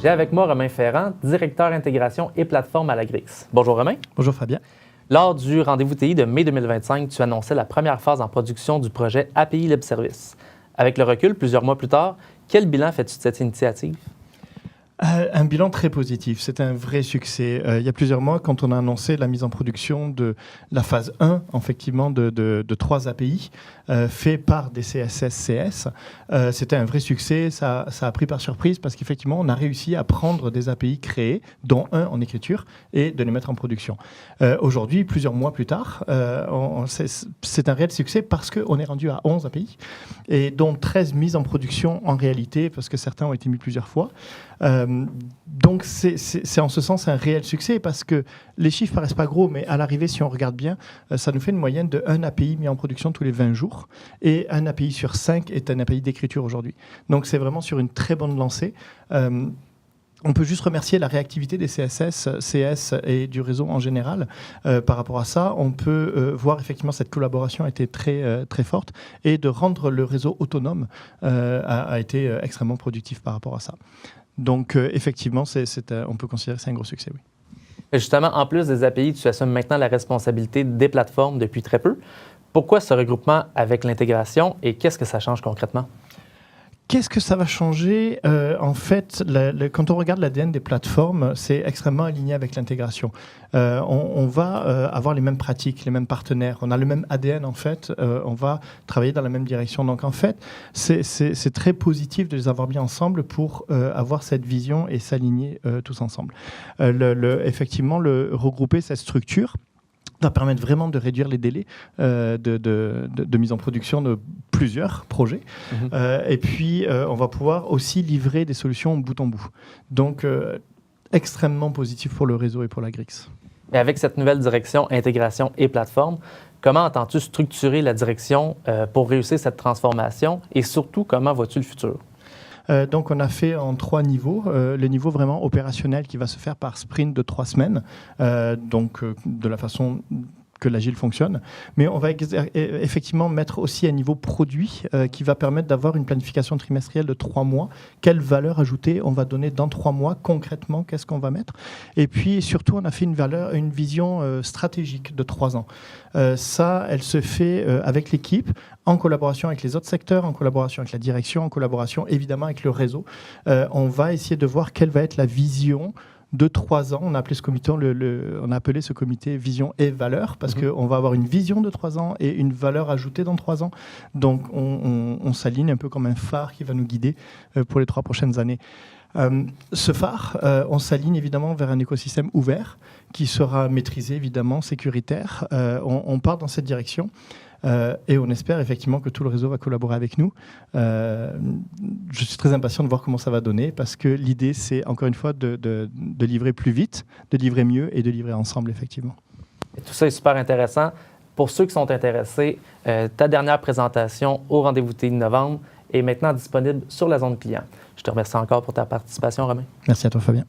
J'ai avec moi Romain Ferrand, directeur intégration et plateforme à la Grix. Bonjour Romain. Bonjour Fabien. Lors du rendez-vous TI de mai 2025, tu annonçais la première phase en production du projet API Libre Service. Avec le recul, plusieurs mois plus tard, quel bilan fais-tu de cette initiative? Un bilan très positif, c'est un vrai succès. Il y a plusieurs mois, quand on a annoncé la mise en production de la phase 1, effectivement, de 3 API faits par des CSS/CS, c'était un vrai succès. Ça a pris par surprise parce qu'effectivement, on a réussi à prendre des API créés, dont un en écriture, et de les mettre en production. Aujourd'hui, plusieurs mois plus tard, c'est un réel succès parce qu'on est rendu à 11 API, et dont 13 mises en production en réalité, parce que certains ont été mis plusieurs fois. Donc c'est en ce sens un réel succès parce que les chiffres paraissent pas gros, mais à l'arrivée, si on regarde bien, ça nous fait une moyenne de 1 API mis en production tous les 20 jours et un API sur 5 est un API d'écriture aujourd'hui. Donc c'est vraiment sur une très bonne lancée. On peut juste remercier la réactivité des CSS, CS et du réseau en général. Par rapport à ça, on peut voir effectivement cette collaboration a été très forte et de rendre le réseau autonome a été extrêmement productif par rapport à ça. Donc, effectivement, on peut considérer que c'est un gros succès, oui. Et justement, en plus des API, tu assumes maintenant la responsabilité des plateformes depuis très peu. Pourquoi ce regroupement avec l'intégration et qu'est-ce que ça change concrètement? Qu'est-ce que ça va changer? En fait, quand on regarde l'ADN des plateformes, c'est extrêmement aligné avec l'intégration. On va avoir les mêmes pratiques, les mêmes partenaires. On a le même ADN, en fait. On va travailler dans la même direction. Donc, en fait, c'est très positif de les avoir mis ensemble pour avoir cette vision et s'aligner tous ensemble. Effectivement, regrouper cette structure va permettre vraiment de réduire les délais de mise en production de plusieurs projets. Et puis, on va pouvoir aussi livrer des solutions bout en bout. Donc, extrêmement positif pour le réseau et pour la Grix. Et avec cette nouvelle direction intégration et plateforme, comment entends-tu structurer la direction pour réussir cette transformation et surtout, comment vois-tu le futur? Donc, on a fait en 3 niveaux. Le niveau vraiment opérationnel qui va se faire par sprint de 3 semaines, de la façon que l'agile fonctionne. Mais on va effectivement mettre aussi un niveau produit qui va permettre d'avoir une planification trimestrielle de 3 mois. Quelle valeur ajoutée on va donner dans 3 mois concrètement? Qu'est-ce qu'on va mettre? Et puis surtout, on a fait une vision stratégique de 3 ans. Ça, elle se fait avec l'équipe, en collaboration avec les autres secteurs, en collaboration avec la direction, en collaboration évidemment avec le réseau. On va essayer de voir quelle va être la vision de 3 ans. On a appelé ce comité, on a appelé ce comité vision et valeur parce qu'on va avoir une vision de 3 ans et une valeur ajoutée dans 3 ans. Donc, on s'aligne un peu comme un phare qui va nous guider pour les 3 prochaines années. Ce phare, on s'aligne évidemment vers un écosystème ouvert qui sera maîtrisé, évidemment, sécuritaire. On part dans cette direction. Et on espère effectivement que tout le réseau va collaborer avec nous. Je suis très impatient de voir comment ça va donner parce que l'idée, c'est encore une fois de livrer plus vite, de livrer mieux et de livrer ensemble, effectivement. Et tout ça est super intéressant. Pour ceux qui sont intéressés, ta dernière présentation au rendez-vous TI de novembre est maintenant disponible sur la zone client. Je te remercie encore pour ta participation, Romain. Merci à toi, Fabien.